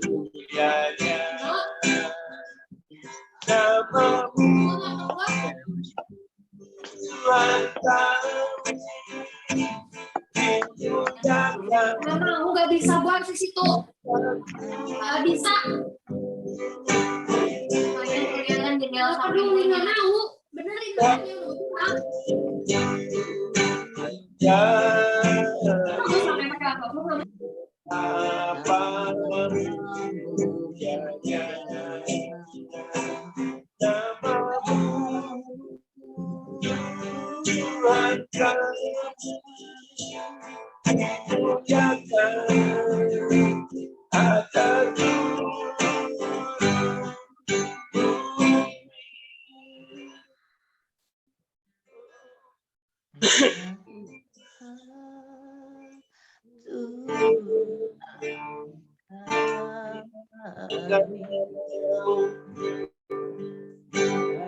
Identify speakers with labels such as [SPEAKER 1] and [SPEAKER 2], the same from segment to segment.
[SPEAKER 1] mulianya namamu Tuhan kami dimuliakan.
[SPEAKER 2] Nggak bisa buat di situ, nggak bisa. Kalian jendela aduh nggak mau benerin aja aku sampai pakai apa
[SPEAKER 1] mulianya namamu Tuhan kami dimuliakan atas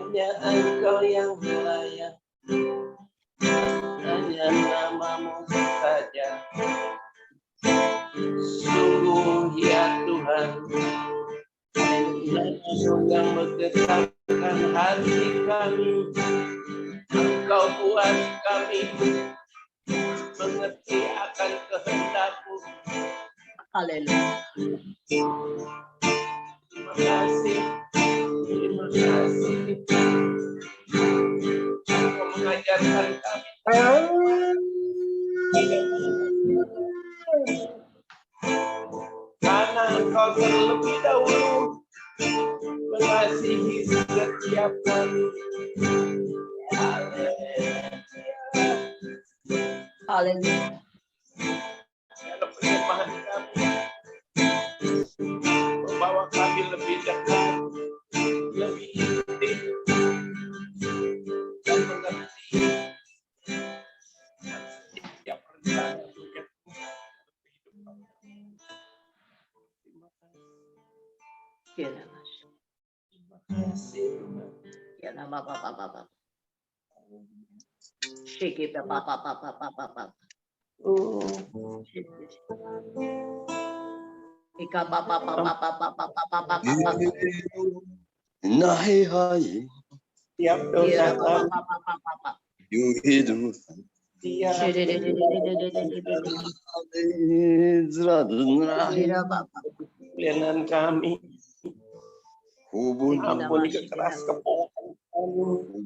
[SPEAKER 1] hanya Engkau yang layak, hanya namamu saja. Sungguh ya Tuhan, yang menggetarkan hati kami. Engkau buat kami mengerti akan kehendak-Mu.
[SPEAKER 3] Haleluya.
[SPEAKER 1] Terima kasih. Engkau mengajarkan kami. Karena Engkau terlebih dahulu mengasihi setiap kami.
[SPEAKER 3] Haleluya.
[SPEAKER 1] Dalam penyembahan kami, membawa kami lebih dekat, lebih intim, dan mengerti setiap rencana Tuhan. Terima kasih.
[SPEAKER 3] Ya nama Bapak. Shake Bapak. Ika Bapak.
[SPEAKER 4] Nahi hai.
[SPEAKER 1] Tiap dosa kami,
[SPEAKER 4] Yuhidu.
[SPEAKER 1] pelayanan kami, ampuni kekeras kepalaan kami.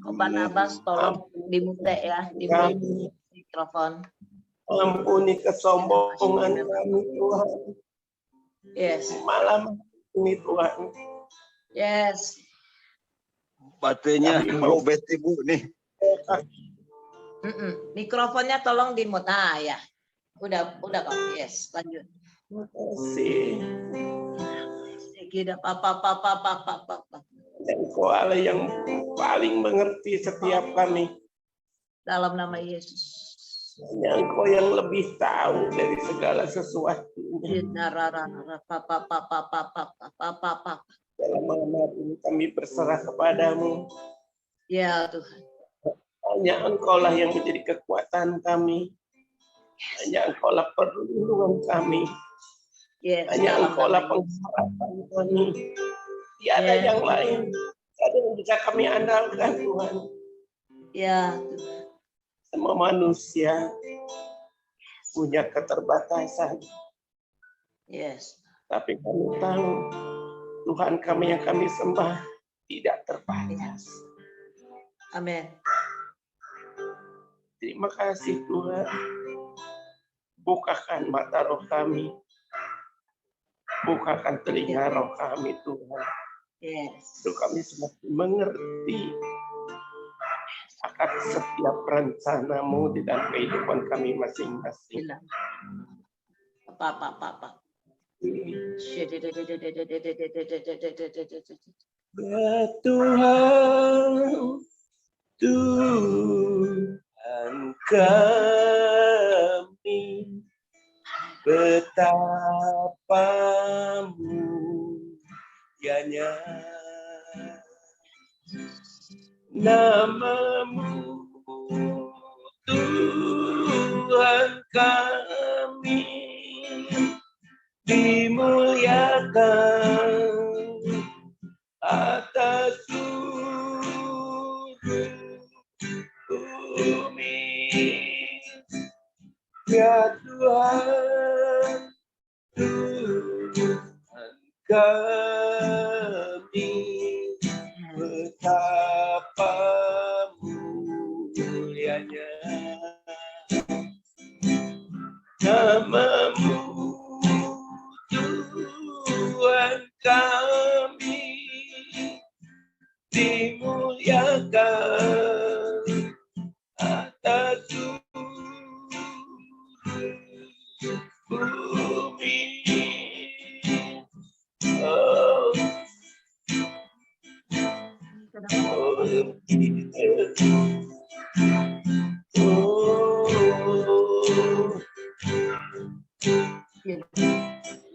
[SPEAKER 3] Obat Abbas tolong dimute ya, dimute mikrofon.
[SPEAKER 1] Ampuni kesombongan kami Tuhan.
[SPEAKER 3] Yes.
[SPEAKER 1] Malam ini Tuhan.
[SPEAKER 3] Yes.
[SPEAKER 4] Baterainya robet Ibu nih.
[SPEAKER 3] Mikrofonnya tolong dimute. Nah ya. Udah kok. Yes, lanjut.
[SPEAKER 1] Terima kasih.
[SPEAKER 3] Kita Papa.
[SPEAKER 1] Engkau Allah yang paling mengerti setiap kami.
[SPEAKER 3] Dalam nama Yesus.
[SPEAKER 1] Hanya Engkau yang lebih tahu dari segala sesuatunya. Dalam malam ini kami berserah kepadamu.
[SPEAKER 3] Ya Tuhan.
[SPEAKER 1] Hanya Engkau lah yang menjadi kekuatan kami. Hanya Engkau lah perlindungan kami.
[SPEAKER 3] Yes,
[SPEAKER 1] hanya Engkau lah pengharapan kami. Tiada yang lain. Tiada yang bisa kami andalkan Tuhan.
[SPEAKER 3] Ya Tuhan.
[SPEAKER 1] Semua manusia punya keterbatasan.
[SPEAKER 3] Yes.
[SPEAKER 1] Tapi kami tahu Tuhan kami yang kami sembah tidak terbatas.
[SPEAKER 3] Amin.
[SPEAKER 1] Terima kasih Tuhan. Bukakan mata roh kami. Bukakan telinga roh kami Tuhan.
[SPEAKER 3] Yes.
[SPEAKER 1] Untuk kami semakin mengerti akan setiap rencana-Mu di dalam kehidupan kami masing-masing.
[SPEAKER 3] Papa.
[SPEAKER 1] Tuhan, Tuhan kami, betapa mulianya nama-Mu, Tuhan kami, dimuliakan atas seluruh bumi. Ya Tuhan, Tuhan kami, betapa mulianya nama-Mu, Tuhan kami, dimuliakan atas bumi. Oh,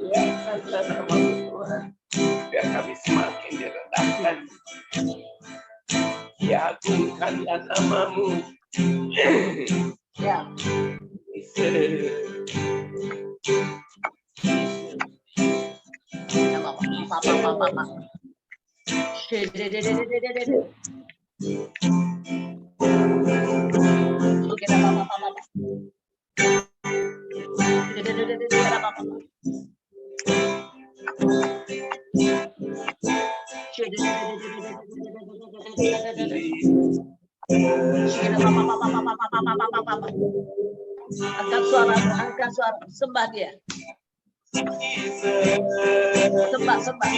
[SPEAKER 1] lihatkanlah nama-Mu Tuhan, biar kami semakin direndahkan. Diagungkanlah nama-Mu.
[SPEAKER 3] Ya. Angkat suara, sembah dia. Sembah. Sembah.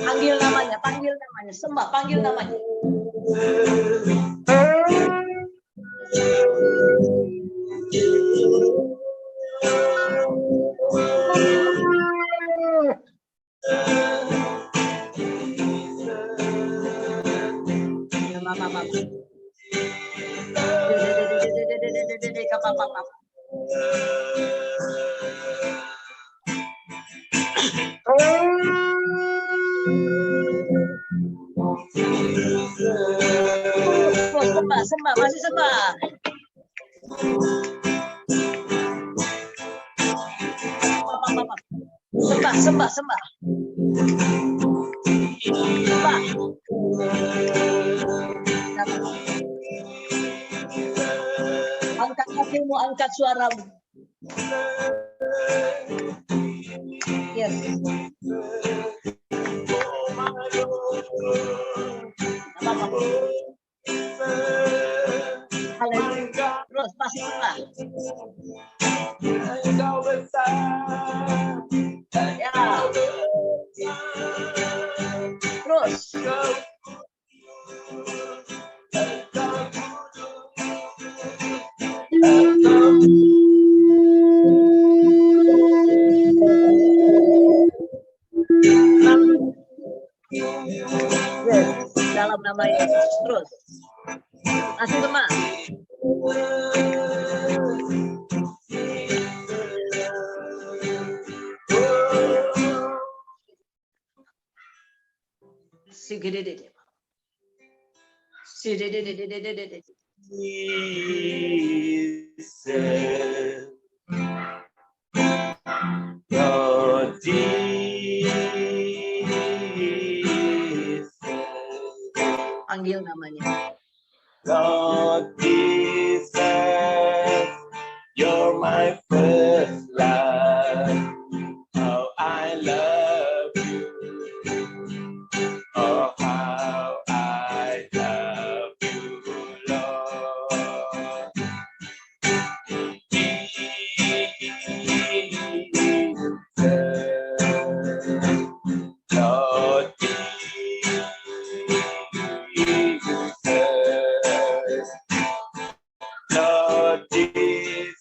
[SPEAKER 3] Panggil namanya, sembah, panggil namanya. Sembah, masih sembah. Sembah. Angkat kakimu, angkat suaramu. Yes. Haleluya. Terus pasti sembah. Ya. Terus. Yes, dalam nama Yesus. Terus. Masih lemah. Sigedede.
[SPEAKER 1] Jesus, Lord Jesus,
[SPEAKER 3] Panggil namanya.
[SPEAKER 1] Lord Jesus, you're my first love. How I love you. Oh, how I love you, Lord. Lord Jesus, Lord Jesus,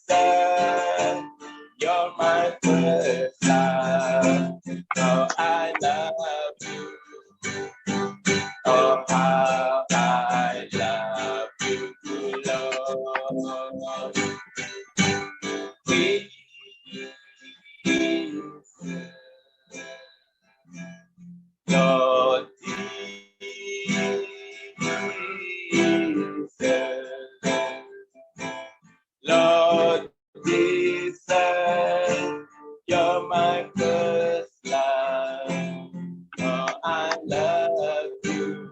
[SPEAKER 1] you're my first love. Oh, I love you. Oh, how I love you, Lord. Jesus. Jesus, you're my first love. Oh, I love you.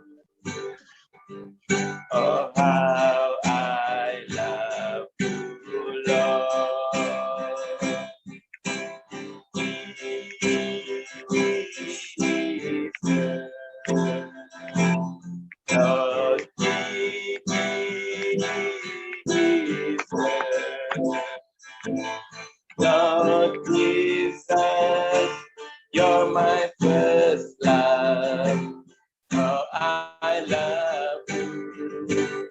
[SPEAKER 1] Oh, how I love you, Lord. Jesus, Lord Jesus, Lord Jesus, you're my first love. Oh, I love you.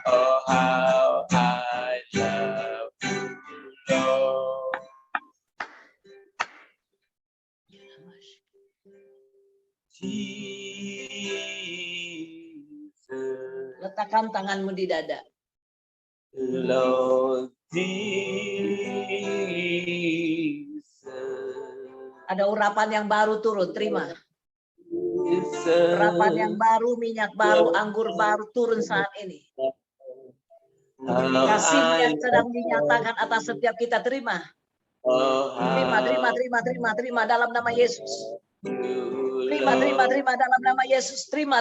[SPEAKER 1] Oh, how I love you, Lord. Jesus,
[SPEAKER 3] Letakkan tanganmu di dada.
[SPEAKER 1] Lord Jesus.
[SPEAKER 3] Ada urapan yang baru turun, terima. Urapan yang baru, minyak baru, anggur baru turun saat ini. Kasih yang sedang dinyatakan atas setiap kita, terima. Terima dalam nama Yesus. Terima dalam nama Yesus. Terima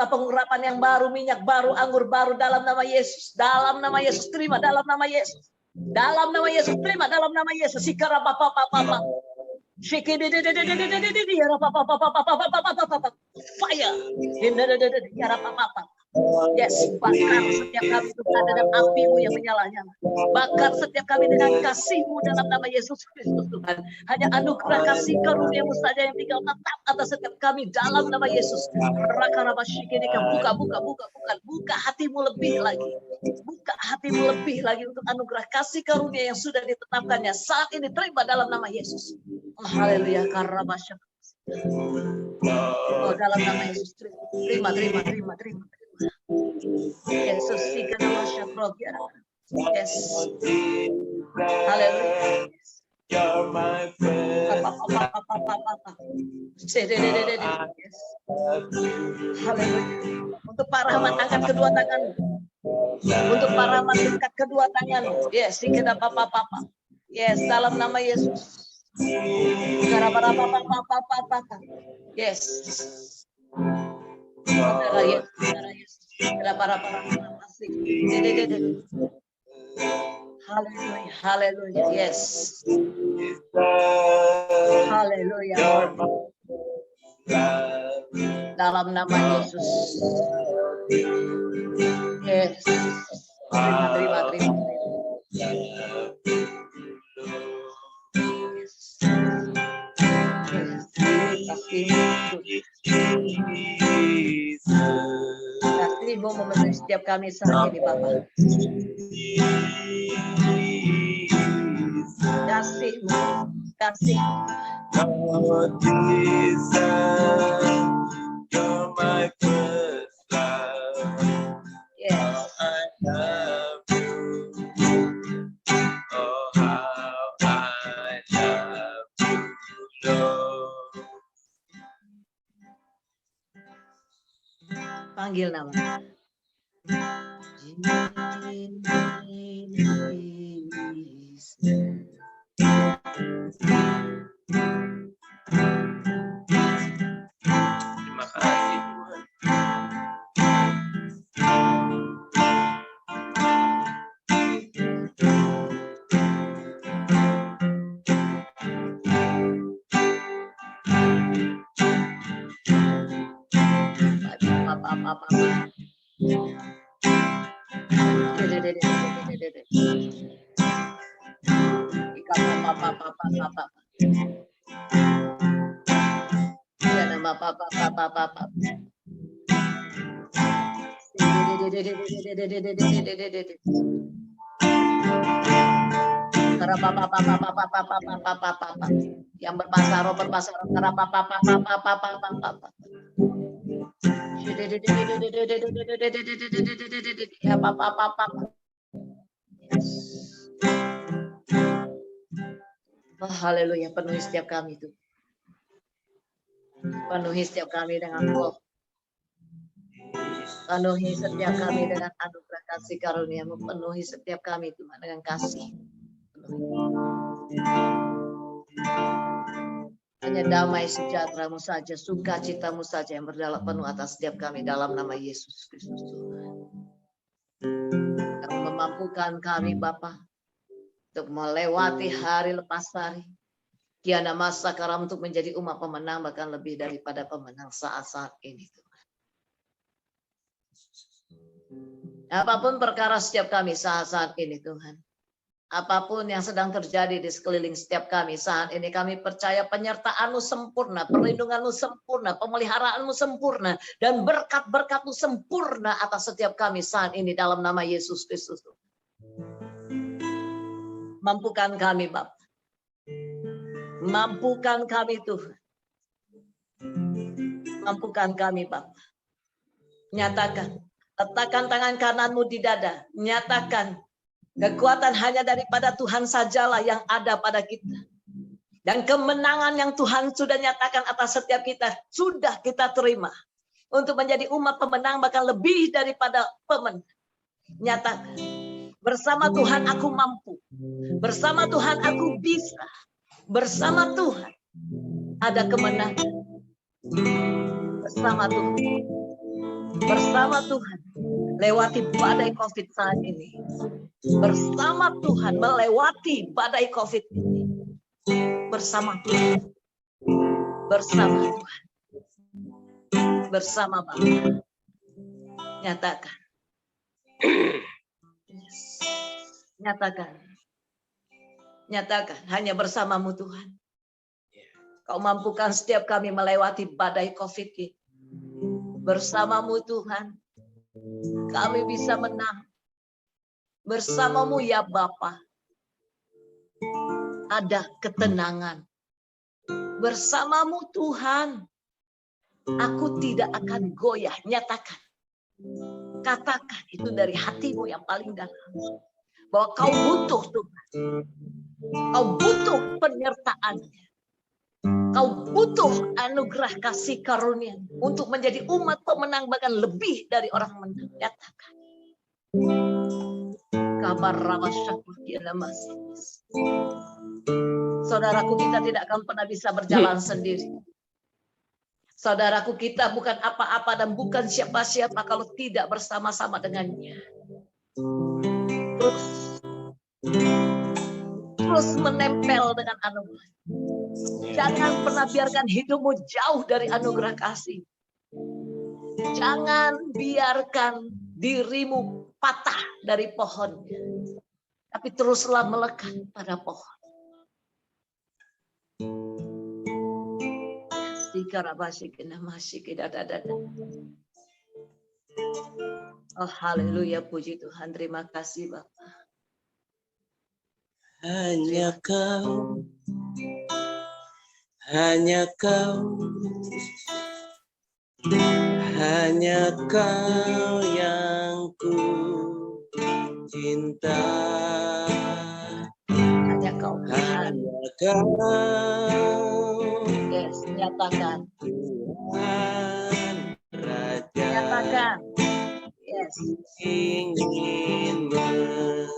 [SPEAKER 3] pengurapan yang baru, minyak baru, anggur baru dalam nama Yesus. Dalam nama Yesus, terima dalam nama Yesus. Dalam nama Yesus, terima dalam nama Yesus. Fire. Yes, bakar setiap kami Tuhan dengan api-Mu yang menyala-nyala. Bakar setiap kami dengan kasih-Mu dalam nama Yesus Kristus Tuhan. Hanya anugerah kasih karunia-Mu saja yang tinggal tetap atas setiap kami dalam nama Yesus. Buka hatimu lebih lagi. Buka hatimu lebih lagi untuk anugerah kasih karunia yang sudah ditetapkannya. Saat ini terima dalam nama Yesus. Oh, haleluya. Oh, dalam nama Yesus. Terima. Yesus, yes. Haleluya.
[SPEAKER 1] You're my first.
[SPEAKER 3] Haleluya. Untuk Pak Rahmat, angkat kedua tangan. Untuk Pak Rahmat, angkat kedua tangan. Yes, kita papa. Yes, dalam nama Yesus. Yes. Haleluya. Yes. Haleluya. Dalam nama Yesus. Yes. Terima. Kasih-Mu memenuhi setiap kami saat ini, Bapa. Kasih.
[SPEAKER 1] Lord Jesus, you're my first love.
[SPEAKER 3] Yes.
[SPEAKER 1] I love you. Oh, how I love you, Lord.
[SPEAKER 3] Panggil nama.
[SPEAKER 1] Terima kasih Tuhan.
[SPEAKER 3] Yang berbahasa roh haleluya, penuhi setiap kami itu. Penuhi setiap kami dengan roh. Penuhi setiap kami dengan anugerah kasih karunia-Mu. Penuhi setiap kami Tuhan dengan kasih. Hanya damai sejahtera-Mu saja, sukacita-Mu saja yang berdaulat penuh atas setiap kami dalam nama Yesus Kristus Tuhan. Kau memampukan kami Bapa untuk melewati hari lepas hari. Kiana masa karam untuk menjadi umat pemenang, bahkan lebih daripada pemenang saat-saat ini Tuhan. Apapun perkara setiap kami saat-saat ini Tuhan. Apapun yang sedang terjadi di sekeliling setiap kami saat ini, kami percaya penyertaan-Mu sempurna, perlindungan-Mu sempurna, pemeliharaanmu sempurna, dan berkat-berkat-Mu sempurna atas setiap kami saat ini dalam nama Yesus Kristus. Mampukan kami Bapa. Mampukan kami Tuhan. Mampukan kami Bapa. Nyatakan, letakkan tangan kanan-Mu di dada, nyatakan, kekuatan hanya daripada Tuhan sajalah yang ada pada kita. Dan kemenangan yang Tuhan sudah nyatakan atas setiap kita, sudah kita terima. Untuk menjadi umat pemenang, bahkan lebih daripada pemenang. Nyatakan, bersama Tuhan aku mampu. Bersama Tuhan aku bisa. Bersama Tuhan ada kemenangan. Bersama Tuhan. Bersama Tuhan. Lewati badai COVID saat ini. Bersama Tuhan melewati badai COVID ini. Bersama Tuhan. Bersama Tuhan. Bersama Bapa. Nyatakan. Nyatakan. Nyatakan. Hanya bersama-Mu Tuhan. Kau mampukan setiap kami melewati badai COVID ini. Bersama-Mu Tuhan. Kami bisa menang. Bersama-Mu ya Bapa. Ada ketenangan. Bersama-Mu Tuhan. Aku tidak akan goyah. Nyatakan. Katakan itu dari hatimu yang paling dalam. Bahwa kau butuh Tuhan. Kau butuh penyertaan-Nya. Kau butuh anugerah kasih karunia untuk menjadi umat pemenang, bahkan lebih dari orang menang. Nyatakan. Kabar saudaraku, kita tidak akan pernah bisa berjalan sendiri. Saudaraku, kita bukan apa-apa dan bukan siapa-siapa kalau tidak bersama-sama dengannya. Terus menempel dengan anugerah. Jangan pernah biarkan hidupmu jauh dari anugerah kasih. Jangan biarkan dirimu patah dari pohonnya. Tapi teruslah melekat pada pohon. Oh haleluya, puji Tuhan, terima kasih Bapak.
[SPEAKER 1] Hanya Kau, hanya Kau, hanya Kau yang ku cinta.
[SPEAKER 3] Hanya Kau,
[SPEAKER 1] hanya Kau.
[SPEAKER 3] Yes, nyatakan.
[SPEAKER 1] Tuhan Raja.
[SPEAKER 3] Nyatakan. Yes.
[SPEAKER 1] Ingin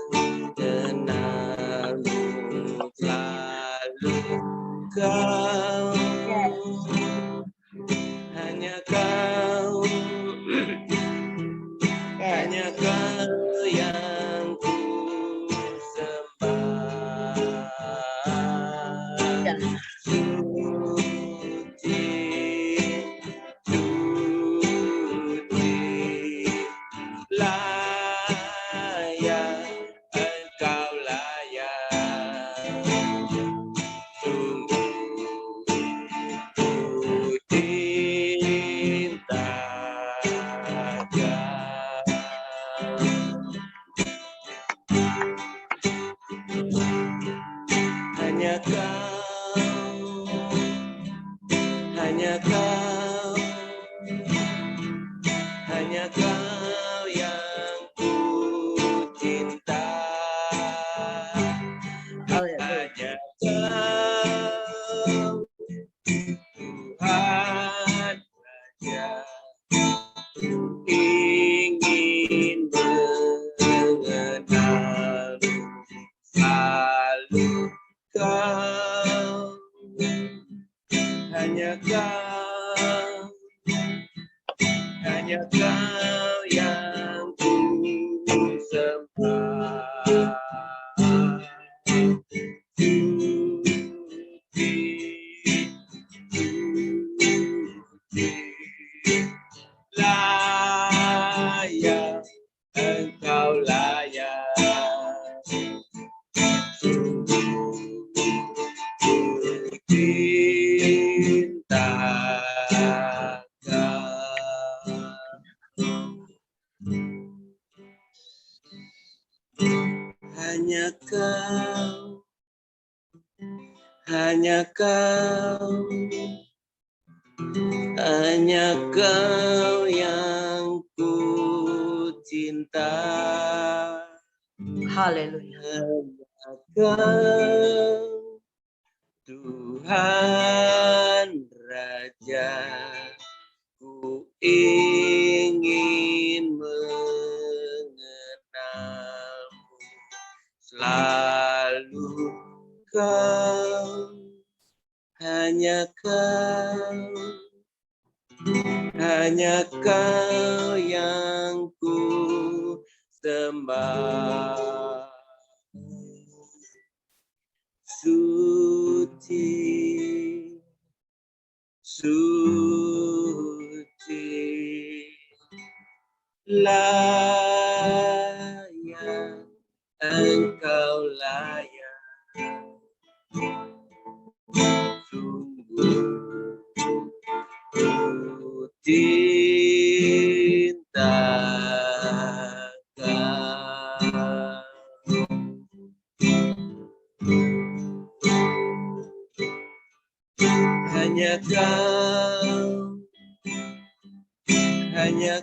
[SPEAKER 1] mengenalmu lalu Kau.
[SPEAKER 3] Yes.
[SPEAKER 1] Hanya Kau.
[SPEAKER 3] Yes.
[SPEAKER 1] Hanya Kau yang ku sembah.
[SPEAKER 3] Yes.
[SPEAKER 5] hanya Kau yang ku sembah. Layak, Engkau layak, hanya Kau yang ku cinta.
[SPEAKER 3] Haleluya.
[SPEAKER 5] Hanya Kau Tuhan Raja, ku ingin mengenalmu selalu. Kau, hanya Kau yang ku sembah. Suci, suci, layak, Engkau layak, sungguh ku cinta Kau. Hanya Kau, hanya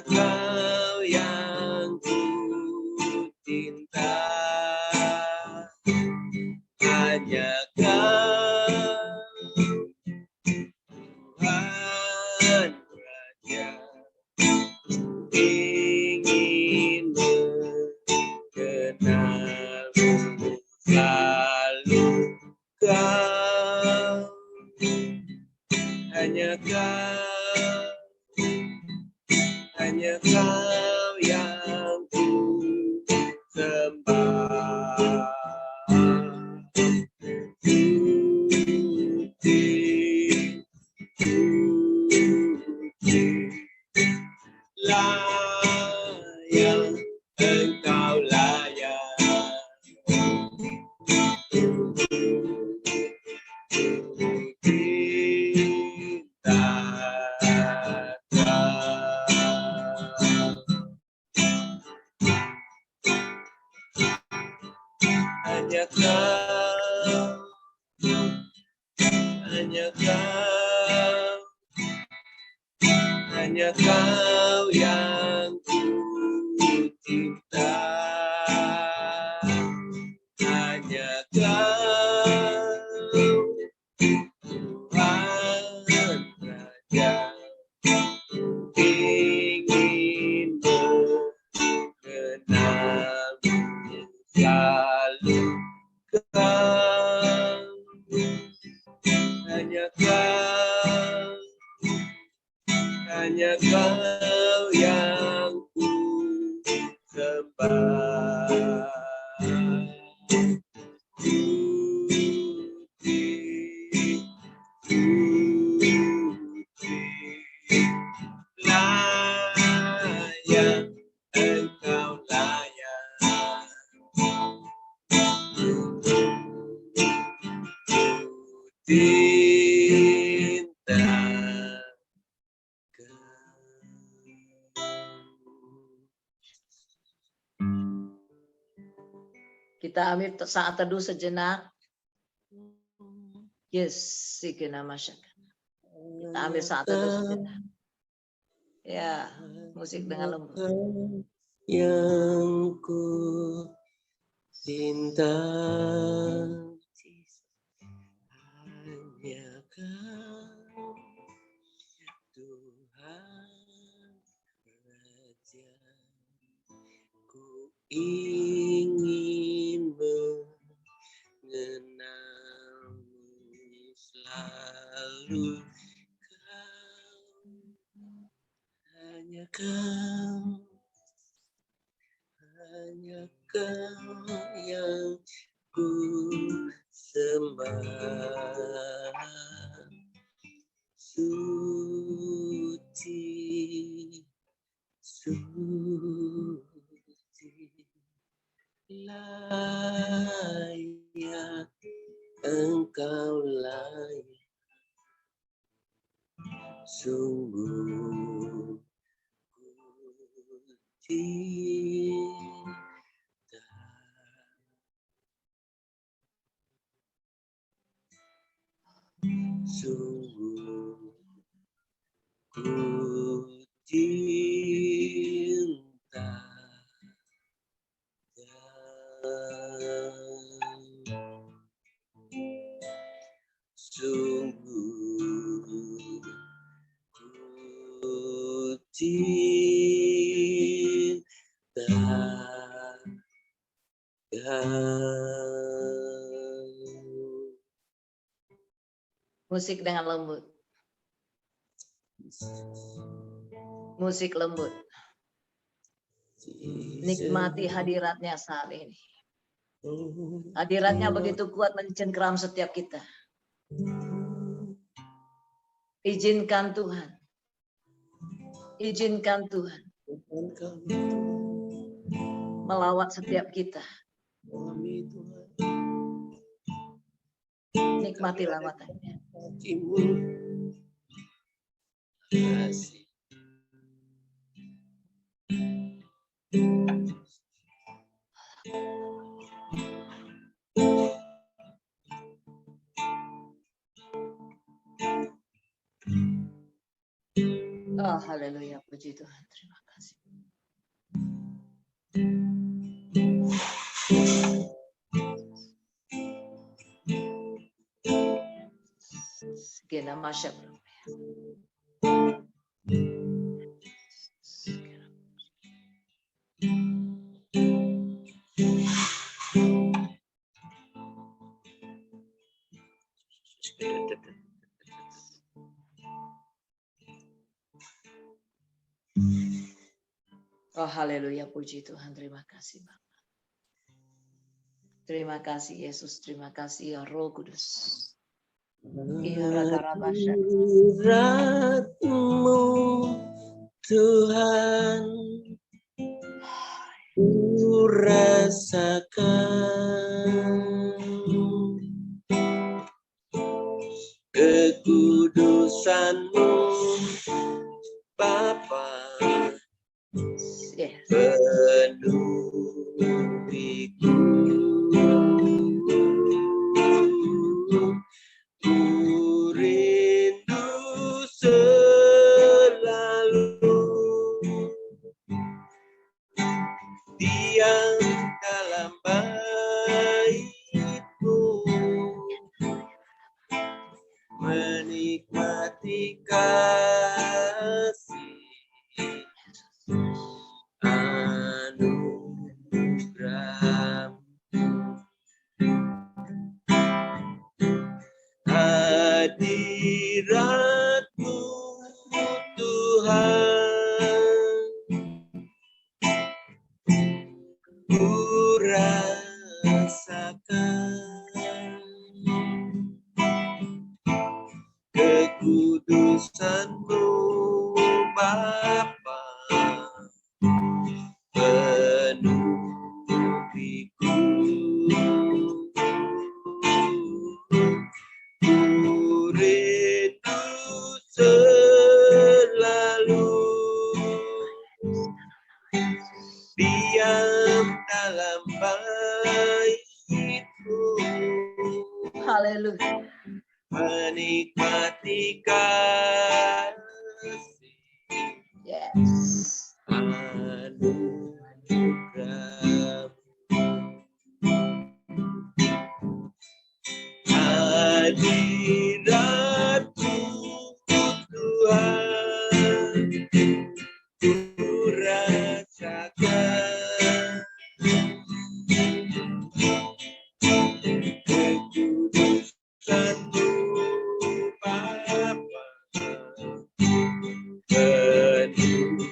[SPEAKER 5] Kau yang ku cinta. Hanya Kau Tuhan Raja, ingin mengenalmu selalu. Kau, hanya Kau yang ku sembah. Layak, Engkau layak, cinta Kau. Hanya Kau, hanya Kau yang ku cinta. Hanya Kau Tuhan Raja, ingin mengenalmu selalu. Kau, hanya Kau yang ku sembah. Layak, Engkau layak, cinta
[SPEAKER 3] Kita ambil saat teduh sejenak. Yes, sikina masyaka. Kita ambil saat teduh sejenak. Ya, musik dengan lembut.
[SPEAKER 5] Yang ku cinta, hanya Kau Tuhan Raja, ku ingin mengenal hanya Kau yang ku sembah. Suci, suci, layak Engkau layak, sungguh ku cinta. Sungguh ku cinta. Sungguh ku cinta.
[SPEAKER 3] Musik dengan lembut. Musik lembut. Nikmati hadiratnya saat ini. Hadiratnya begitu kuat mencengkeram setiap kita. Izinkan Tuhan. Izinkan Tuhan melawat setiap kita. Nikmati lawatannya.
[SPEAKER 5] Kasih.
[SPEAKER 3] Oh, haleluya, puji Tuhan. Terima kasih. Segala masyarakat. Oh, haleluya, puji Tuhan. Terima kasih, Bapak. Terima kasih, Yesus. Terima kasih, ya Roh Kudus. Iya, raga-rabasya.
[SPEAKER 5] Hadirat-Mu Tuhan, ku rasakan kekudusan-Mu Bapa.
[SPEAKER 3] Yes.
[SPEAKER 5] Penuhiku, ku rindu selalu diam dalam bait-Mu, menikmati kasih anugerah. Hadirat-Mu Tuhan, ku rasakan kekudusan-Mu Bapa. Penuhiku, ku rindu selalu diam dalam bait-Mu,
[SPEAKER 3] Haleluya.
[SPEAKER 5] menikmati kasih
[SPEAKER 3] Yes.
[SPEAKER 5] anugerah. Hadirat-Mu Tuhan, ku rasakan kekudusan-Mu Bapa. Penuhiku,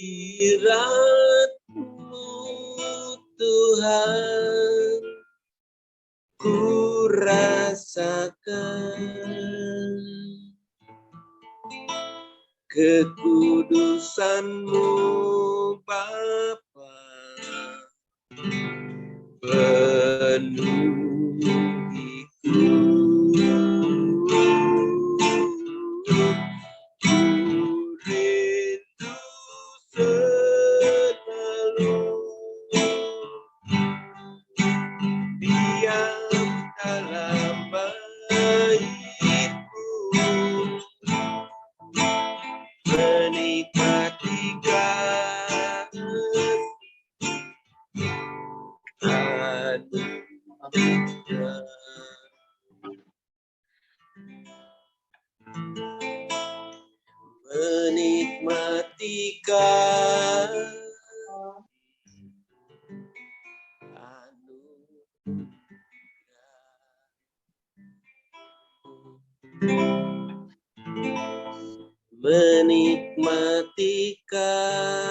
[SPEAKER 5] hadirat-Mu Tuhan ku rasakan, kekudusan-Mu Bapa penuhiku. Ku rindu selalu diam dalam bait-Mu, menikmati kasih anugerah. Menikmati kasih menikmati kasih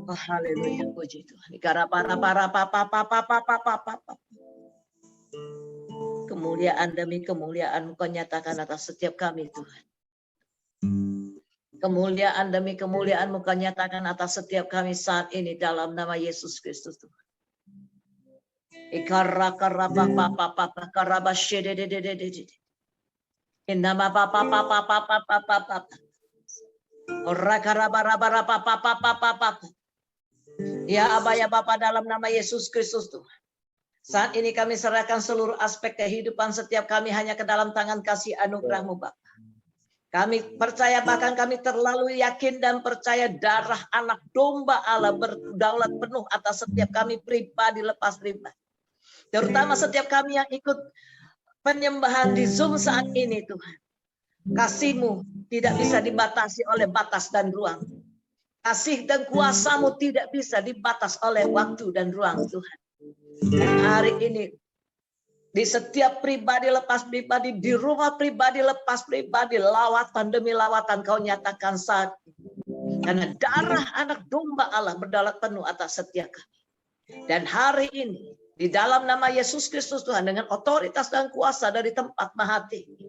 [SPEAKER 3] Oh, haleluya, puji Tuhan. Kemuliaan demi kemuliaan Kau nyatakan atas setiap kami, Tuhan. Kemuliaan demi kemuliaan-Mu Kau nyatakan atas setiap kami saat ini dalam nama Yesus Kristus, Tuhan. Ya Aba ya Bapa, dalam nama Yesus Kristus, Tuhan. Saat ini kami serahkan seluruh aspek kehidupan setiap kami hanya ke dalam tangan kasih anugerah-Mu, Bapa. Kami percaya, bahkan kami terlalu yakin dan percaya darah anak domba Allah berdaulat penuh atas setiap kami pribadi lepas pribadi. Terutama setiap kami yang ikut penyembahan di Zoom saat ini, Tuhan. Kasih-Mu tidak bisa dibatasi oleh batas dan ruang. Kasih dan kuasa-Mu tidak bisa dibatas oleh waktu dan ruang, Tuhan. Dan hari ini, di setiap pribadi lepas pribadi, di rumah pribadi lepas pribadi, lawatan demi lawatan Kau nyatakan saat ini. Karena darah anak domba Allah berdaulat penuh atas setiap kami. Dan hari ini, di dalam nama Yesus Kristus Tuhan, dengan otoritas dan kuasa dari tempat Maha Tinggi,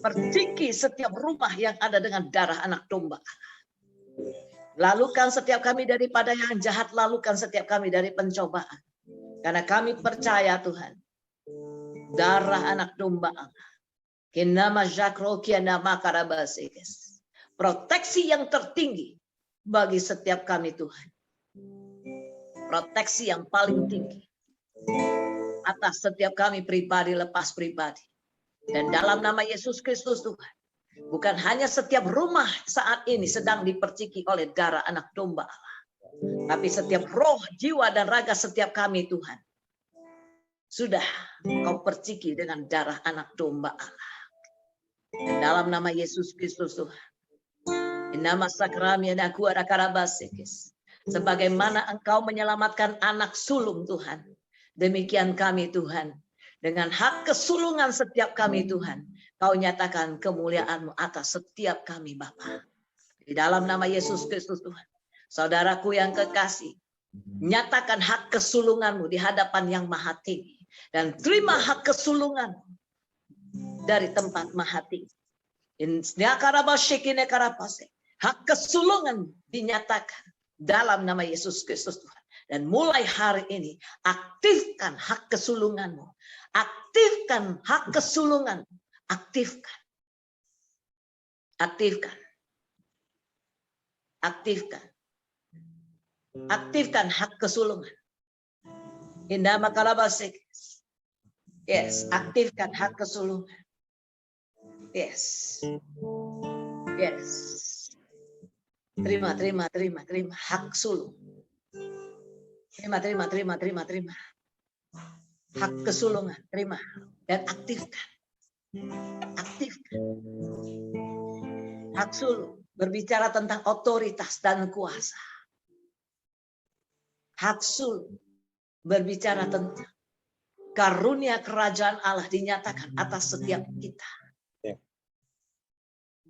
[SPEAKER 3] perciki setiap rumah yang ada dengan darah anak domba Allah. Lalukan setiap kami daripada yang jahat, lalukan setiap kami dari pencobaan. Karena kami percaya, Tuhan, darah anak domba Allah, kinama jakrokia nama karabasikes, proteksi yang tertinggi bagi setiap kami, Tuhan. Proteksi yang paling tinggi atas setiap kami pribadi lepas pribadi. Dan dalam nama Yesus Kristus, Tuhan, bukan hanya setiap rumah saat ini sedang diperciki oleh darah anak domba Allah, tapi setiap roh, jiwa, dan raga setiap kami, Tuhan, sudah Kau perciki dengan darah anak domba Allah. Dan dalam nama Yesus Kristus, Tuhan, nama sakrami aku ada karabasikis, sebagaimana Engkau menyelamatkan anak sulung, Tuhan, demikian kami, Tuhan, dengan hak kesulungan setiap kami, Tuhan, Kau nyatakan kemuliaan-Mu atas setiap kami, Bapa. Di dalam nama Yesus Kristus, Tuhan, saudaraku yang kekasih, nyatakan hak kesulungan-Mu di hadapan yang Maha Tinggi, dan terima hak kesulungan dari tempat Maha Tinggi. Hak kesulungan dinyatakan dalam nama Yesus Kristus, Tuhan. Dan mulai hari ini, aktifkan hak kesulungan-Mu. Aktifkan hak kesulungan. Aktifkan. Aktifkan. Aktifkan. Aktifkan hak kesulungan. Indah makalabasik. Yes, aktifkan hak kesulungan. Yes. Yes. Terima. Hak sulung. Terima. Hak kesulungan, terima. Dan aktifkan. Hak sulung berbicara tentang otoritas dan kuasa. Hak sulung berbicara tentang karunia kerajaan Allah dinyatakan atas setiap kita.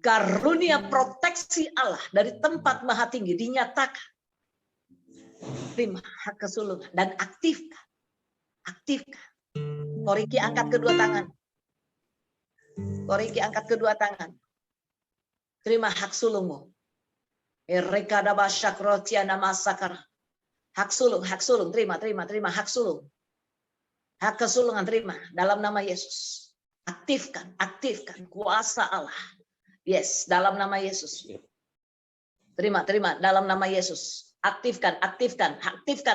[SPEAKER 3] Karunia proteksi Allah dari tempat maha tinggi dinyatakan. Terima hak kesulungan dan aktifkan. Koriki angkat kedua tangan. Terima hak sulungmu. Hak sulung, terima hak sulung. Hak kesulungan terima dalam nama Yesus. Aktifkan kuasa Allah. Yes, dalam nama Yesus. Terima dalam nama Yesus. Aktifkan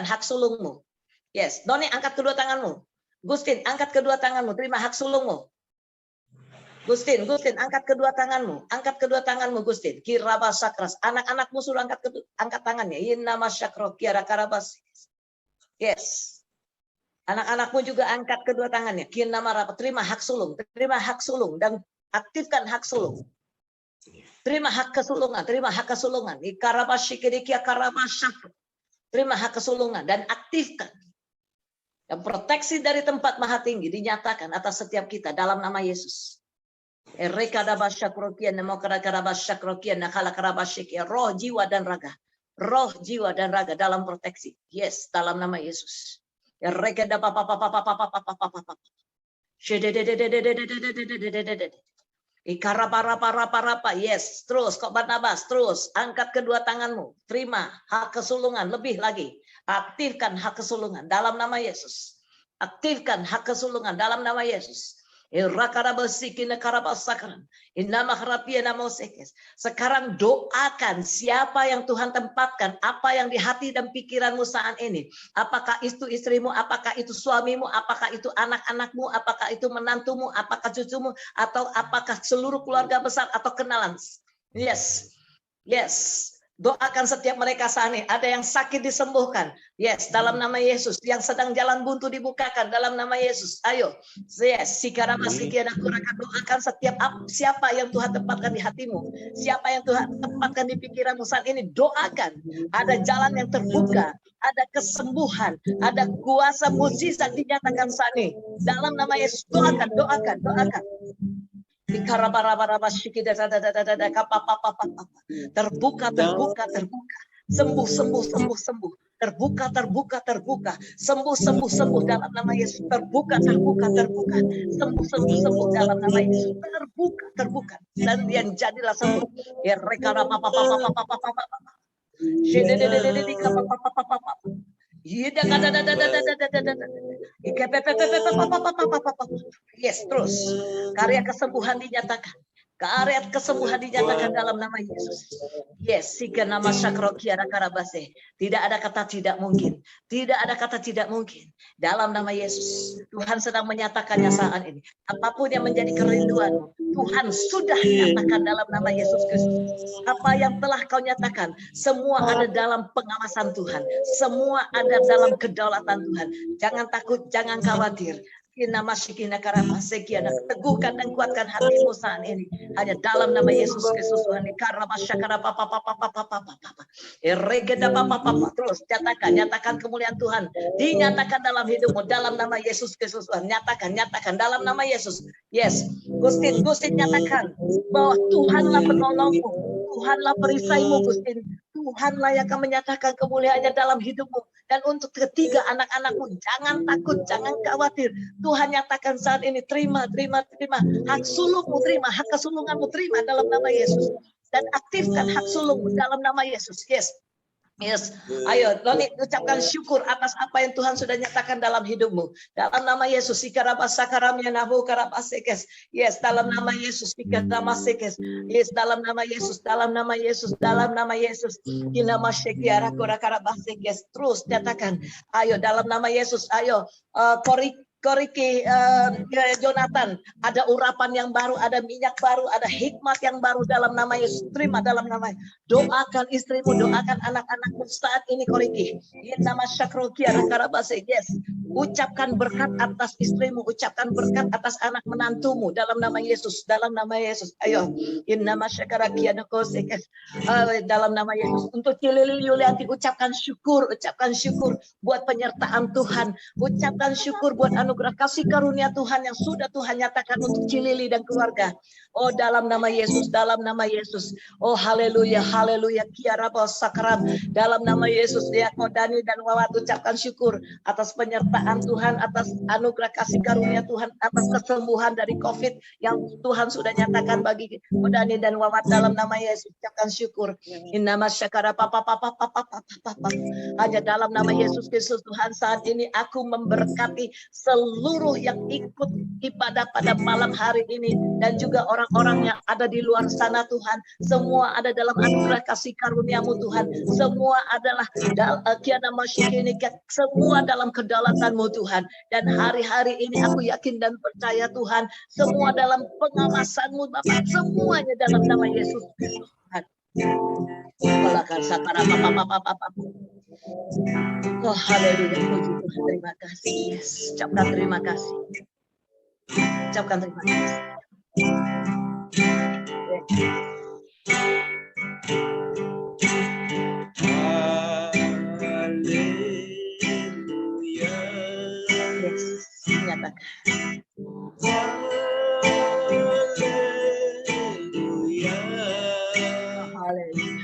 [SPEAKER 3] hak sulungmu. Yes, Doni angkat kedua tanganmu. Gustin angkat kedua tanganmu, terima hak sulungmu. Gustin angkat kedua tanganmu Gustin. Kiraba sakras, anak-anakmu suruh angkat tangannya. Innama syakro kiara karabas. Yes. Anak-anakmu juga angkat kedua tangannya. Kinama rapat, terima hak sulung dan aktifkan hak sulung. Terima hak kesulungan. Terima hak kesulungan dan aktifkan. Dan proteksi dari tempat maha tinggi dinyatakan atas setiap kita dalam nama Yesus. Roh, jiwa dan raga dalam proteksi. Yes, dalam nama Yesus. Yes, terus kok Barnabas, terus angkat kedua tanganmu, terima hak kesulungan lebih lagi, aktifkan hak kesulungan dalam nama Yesus, Sekarang doakan siapa yang Tuhan tempatkan, apa yang di hati dan pikiranmu saat ini. Apakah itu istrimu, apakah itu suamimu, apakah itu anak-anakmu, apakah itu menantumu, apakah cucumu, atau apakah seluruh keluarga besar atau kenalan. Yes. Doakan setiap mereka saat ini. Ada yang sakit disembuhkan. Yes, dalam nama Yesus. Yang sedang jalan buntu dibukakan dalam nama Yesus. Ayo. Yes, doakan setiap siapa yang Tuhan tempatkan di hatimu. Siapa yang Tuhan tempatkan di pikiranmu saat ini. Doakan. Ada jalan yang terbuka. Ada kesembuhan. Ada kuasa mukjizat dinyatakan saat ini. Dalam nama Yesus. Doakan. Terbuka. Sembuh. Terbuka. Sembuh dalam nama Yesus. Terbuka. Sembuh dalam nama Yesus. Terbuka. Dan dia jadilah sembuh. Yes, terus karya kesembuhan dinyatakan. Dalam nama Yesus. Yes, sika nama sakrokiara karabase. Tidak ada kata tidak mungkin. Dalam nama Yesus. Tuhan sedang menyatakannya saat ini. Apapun yang menjadi kerinduanmu, Tuhan sudah nyatakan dalam nama Yesus Kristus. Apa yang telah kau nyatakan, semua ada dalam pengawasan Tuhan. Semua ada dalam kedaulatan Tuhan. Jangan takut, jangan khawatir. Teguhkan dan kuatkan hatimu saat ini hanya dalam nama Yesus Kristus. Terus nyatakan kemuliaan Tuhan dinyatakan dalam hidupmu dalam nama Yesus Kristus. Nyatakan dalam nama Yesus. Yes, Gustin nyatakan bahwa Tuhanlah penolongmu, Tuhanlah perisaimu, Gustin. Tuhanlah yang akan menyatakan kemuliaannya dalam hidupmu. Dan untuk ketiga anak-anakmu, jangan takut, jangan khawatir. Tuhan nyatakan saat ini, terima. Hak sulungmu terima, hak kesulunganmu terima dalam nama Yesus. Dan aktifkan hak sulungmu dalam nama Yesus. Yes. Ayo, Loni ucapkan syukur atas apa yang Tuhan sudah nyatakan dalam hidupmu. Dalam nama Yesus, yes, dalam nama Yesus, yes, dalam nama Yesus, Terus nyatakan, ayo dalam nama Yesus, ayo Koriki Jonathan, ada urapan yang baru, ada minyak baru, ada hikmat yang baru dalam nama Yesus. Terima dalam nama Yesus. Doakan istrimu, doakan anak-anakmu saat ini Koriki. In nama Syakrokia Rakarabase. Yes. Ucapkan berkat atas istrimu, ucapkan berkat atas anak menantumu dalam nama Yesus, dalam nama Yesus. Ayo. In nama Syakarakia Nakose. Dalam nama Yesus. Untuk Cilili Yulianti, ucapkan syukur buat penyertaan Tuhan. Ucapkan syukur buat anugerah kasih karunia Tuhan yang sudah Tuhan nyatakan untuk Cilili dan keluarga. Oh dalam nama Yesus, dalam nama Yesus. Oh haleluya, haleluya. Kiarabos sakram. Dalam nama Yesus, ya Kodani dan Wawat ucapkan syukur atas penyertaan Tuhan, atas anugerah kasih karunia Tuhan, atas kesembuhan dari COVID yang Tuhan sudah nyatakan bagi Kodani dan Wawat dalam nama Yesus. Ucapkan syukur. In nama syakara papa. Hanya dalam nama Yesus Kristus Tuhan saat ini aku memberkati seluruh yang ikut ibadah pada malam hari ini dan juga orang-orang yang ada di luar sana Tuhan. Semua ada dalam anugerah kasih karunia-Mu Tuhan. Semua adalah semua dalam kedaulatan-Mu Tuhan. Dan hari-hari ini aku yakin dan percaya Tuhan, semua dalam pengawasan-Mu Bapak, semuanya dalam nama Yesus Kristus Tuhan. Oh haleluya, puji Tuhan, terima kasih. Yes, ucapkan terima kasih. Ucapkan terima kasih.
[SPEAKER 5] Haleluya.
[SPEAKER 3] Yes, nyatakan.
[SPEAKER 5] Haleluya.
[SPEAKER 3] Haleluya.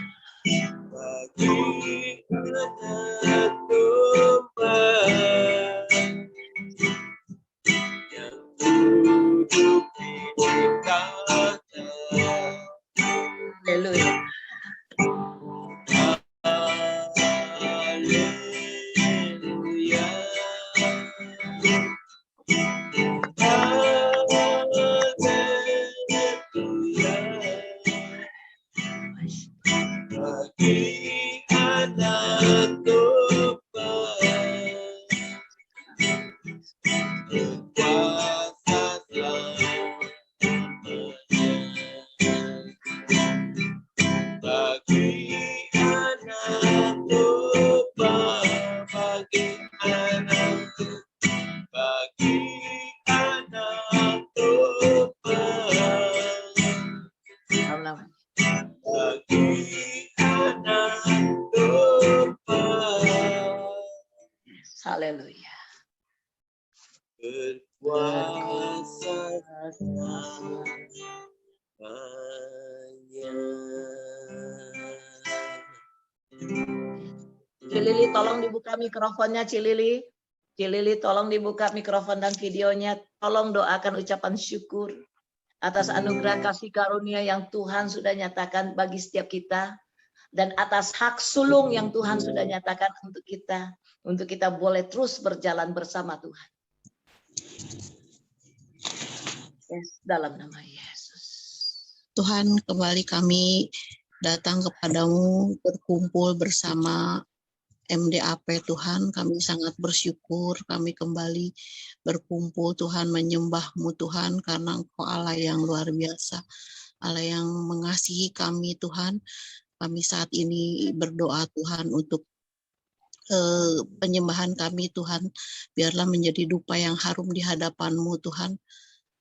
[SPEAKER 5] Bagi anak Tuhan yang duduk di tahta.
[SPEAKER 3] Haleluya.
[SPEAKER 5] Haleluya. Bagi anak Tuhan kuasa bagi anak Tuhan, bagi anak Tuhan, bagi anak Tuhan.
[SPEAKER 3] Haleluya.
[SPEAKER 5] Berkuasa
[SPEAKER 3] Cilili tolong dibuka mikrofonnya Cilili. Cilili tolong dibuka mikrofon dan videonya. Tolong doakan ucapan syukur atas anugerah kasih karunia yang Tuhan sudah nyatakan bagi setiap kita. Dan atas hak sulung yang Tuhan sudah nyatakan untuk kita. Untuk kita boleh terus berjalan bersama Tuhan. Yes, dalam nama Yesus.
[SPEAKER 6] Tuhan, kembali kami datang kepadamu, berkumpul bersama MDAP Tuhan. Kami sangat bersyukur, kami kembali berkumpul Tuhan, menyembah-Mu Tuhan, karena Engkau Allah yang luar biasa, Allah yang mengasihi kami Tuhan. Kami saat ini berdoa Tuhan untuk penyembahan kami Tuhan, biarlah menjadi dupa yang harum di hadapan-Mu Tuhan.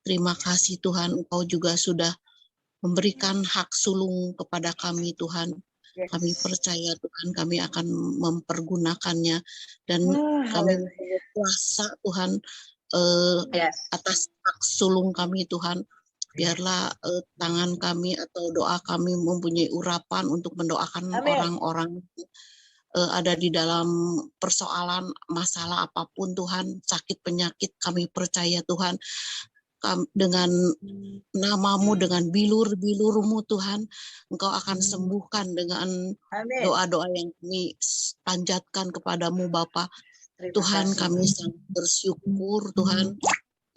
[SPEAKER 6] Terima kasih Tuhan, Engkau juga sudah memberikan hak sulung kepada kami Tuhan. Kami percaya Tuhan, kami akan mempergunakannya dan kami berkuasa Tuhan atas hak sulung kami Tuhan. Biarlah tangan kami atau doa kami mempunyai urapan untuk mendoakan orang-orang ada di dalam persoalan masalah apapun Tuhan, sakit penyakit, kami percaya Tuhan dengan nama-Mu, dengan bilur-bilur-Mu Tuhan, Engkau akan sembuhkan dengan doa-doa yang kami panjatkan kepadamu Bapa. Tuhan, kami sangat bersyukur Tuhan,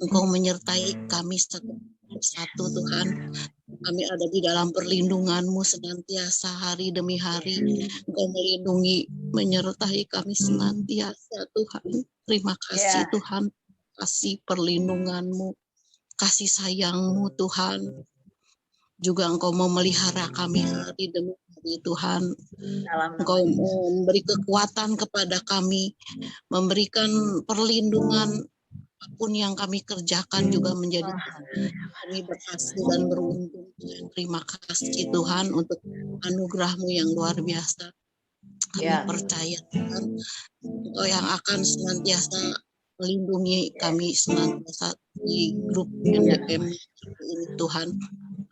[SPEAKER 6] Engkau menyertai kami satu Tuhan. Kami ada di dalam perlindungan-Mu senantiasa hari demi hari. Engkau melindungi, menyertai kami senantiasa Tuhan. Terima kasih Tuhan. kasih perlindungan-Mu, kasih sayang-Mu Tuhan. Juga Engkau memelihara kami hari demi hari Tuhan. Engkau memberi kekuatan kepada kami, memberikan perlindungan apapun yang kami kerjakan juga menjadi kami berhasil dan beruntung. Terima kasih Tuhan untuk anugerah-Mu yang luar biasa. Kami percaya Tuhan, Engkau yang akan senantiasa melindungi kami senantiasa di grup NDM ini Tuhan.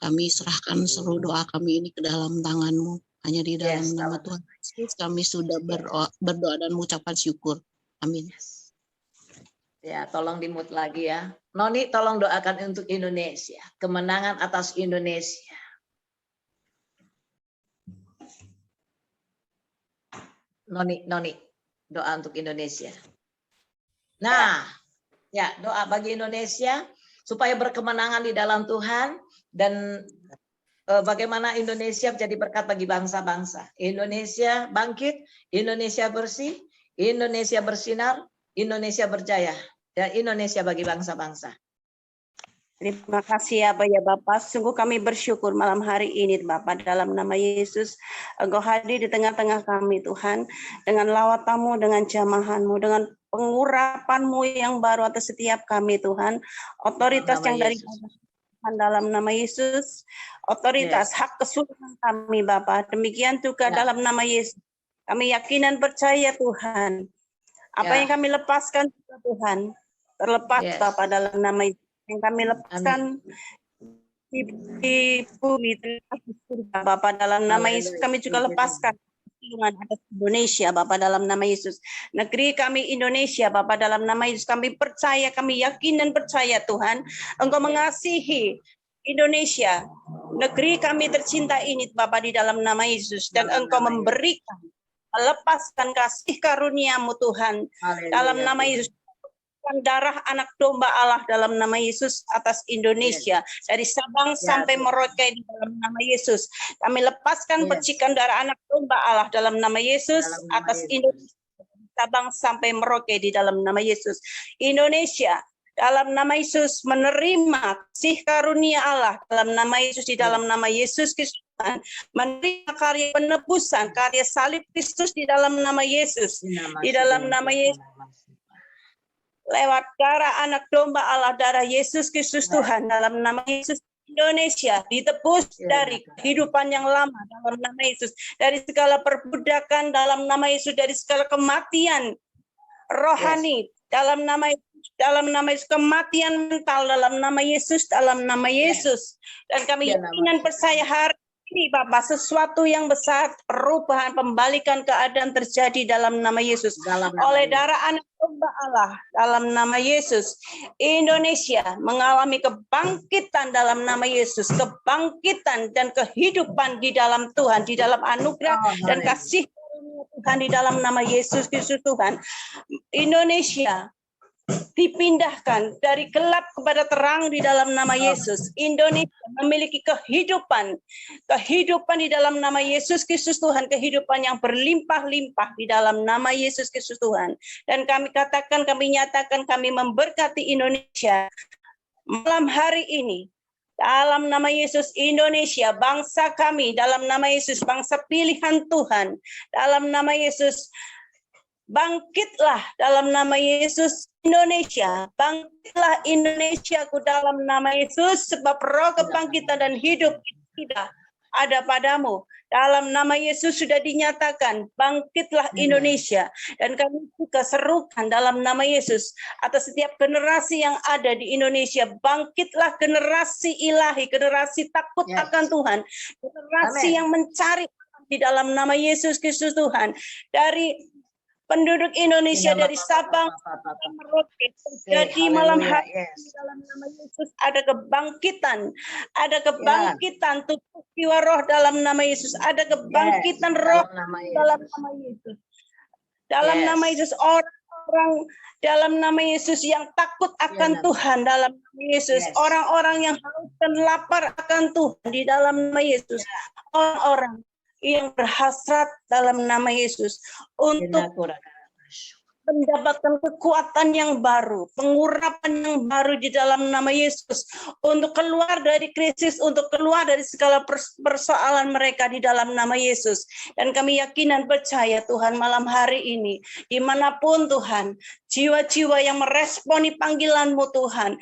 [SPEAKER 6] Kami serahkan seluruh doa kami ini ke dalam tangan-Mu. Hanya di dalam nama Tuhan Yesus kami sudah berdoa dan mengucapkan syukur. Amin.
[SPEAKER 3] Ya, tolong di-mute lagi ya. Noni, tolong doakan untuk Indonesia. Kemenangan atas Indonesia. Noni, doa untuk Indonesia. Nah, ya doa bagi Indonesia supaya berkemenangan di dalam Tuhan dan bagaimana Indonesia menjadi berkat bagi bangsa-bangsa. Indonesia bangkit, Indonesia bersih, Indonesia bersinar, Indonesia berjaya, dan Indonesia bagi bangsa-bangsa.
[SPEAKER 7] Terima kasih ya Bapak. Sungguh kami bersyukur malam hari ini Bapak, dalam nama Yesus. Engkau hadir di tengah-tengah kami Tuhan, dengan lawatan-Mu, dengan jamahan-Mu, dengan pengurapan-Mu yang baru atas setiap kami Tuhan. Otoritas yang dari Tuhan dalam nama Yesus, otoritas hak kesultanan kami Bapak. Demikian juga dalam nama Yesus. Kami yakin dan percaya Tuhan. Apa yang kami lepaskan Tuhan, terlepas Bapak dalam nama Yesus. Yang kami lepaskan di bumi, Bapak dalam nama Yesus. Kami juga lepaskan perlindungan atas Indonesia Bapak dalam nama Yesus. Negeri kami Indonesia Bapak dalam nama Yesus. Kami percaya, kami yakin dan percaya Tuhan, Engkau mengasihi Indonesia, negeri kami tercinta ini Bapak di dalam nama Yesus. Dan Engkau memberikan, melepaskan kasih karunia-Mu Tuhan dalam nama Yesus. Darah anak domba Allah dalam nama Yesus atas Indonesia, dari Sabang sampai Merauke di dalam nama Yesus. Kami lepaskan percikan darah anak domba Allah dalam nama Yesus atas Indonesia, Sabang sampai Merauke di dalam nama Yesus. Indonesia dalam nama Yesus menerima kasih karunia Allah dalam nama Yesus, di dalam nama Yesus Kristus, menerima karya penebusan, karya salib Kristus di dalam nama Yesus, di dalam nama Yesus. Lewat darah anak domba Allah, darah Yesus Kristus Tuhan, dalam nama Yesus, Indonesia ditebus dari kehidupan yang lama dalam nama Yesus, dari segala perbudakan dalam nama Yesus, dari segala kematian rohani dalam nama Yesus, kematian mental dalam nama Yesus, dalam nama Yesus. Dan kami yakin dan percaya hari ini Bapak, sesuatu yang besar, perubahan, pembalikan keadaan terjadi dalam nama Yesus. Oleh darah anak domba Allah dalam nama Yesus, Indonesia mengalami kebangkitan dalam nama Yesus, kebangkitan dan kehidupan di dalam Tuhan, di dalam anugerah dan kasih Tuhan di dalam nama Yesus Kristus Tuhan. Indonesia dipindahkan dari gelap kepada terang di dalam nama Yesus. Indonesia memiliki kehidupan di dalam nama Yesus Kristus Tuhan, kehidupan yang berlimpah-limpah di dalam nama Yesus Kristus Tuhan. Dan kami katakan, kami nyatakan, kami memberkati Indonesia malam hari ini dalam nama Yesus. Indonesia, bangsa kami dalam nama Yesus, bangsa pilihan Tuhan dalam nama Yesus. Bangkitlah dalam nama Yesus Indonesia, bangkitlah Indonesiaku dalam nama Yesus, sebab roh kebangkitan dan hidup tidak ada padamu. Dalam nama Yesus sudah dinyatakan, bangkitlah Indonesia. Dan kami juga serukan dalam nama Yesus atas setiap generasi yang ada di Indonesia, bangkitlah generasi ilahi, generasi takut akan Tuhan, generasi yang mencari di dalam nama Yesus Kristus Tuhan. Dari penduduk Indonesia, dari Sabang sampai Merauke, jadi malam hari ini dalam nama Yesus ada kebangkitan tubuh jiwa roh dalam nama Yesus, ada kebangkitan roh dalam nama Yesus, dalam nama Yesus. Orang dalam nama Yesus yang takut akan Tuhan dalam nama Yesus, orang-orang yang haus dan lapar akan Tuhan di dalam nama Yesus, orang-orang yang berhasrat dalam nama Yesus untuk mendapatkan kekuatan yang baru, pengurapan yang baru di dalam nama Yesus untuk keluar dari krisis, untuk keluar dari segala persoalan mereka di dalam nama Yesus. Dan kami yakin dan percaya Tuhan malam hari ini, dimanapun Tuhan, jiwa-jiwa yang meresponi panggilan-Mu Tuhan,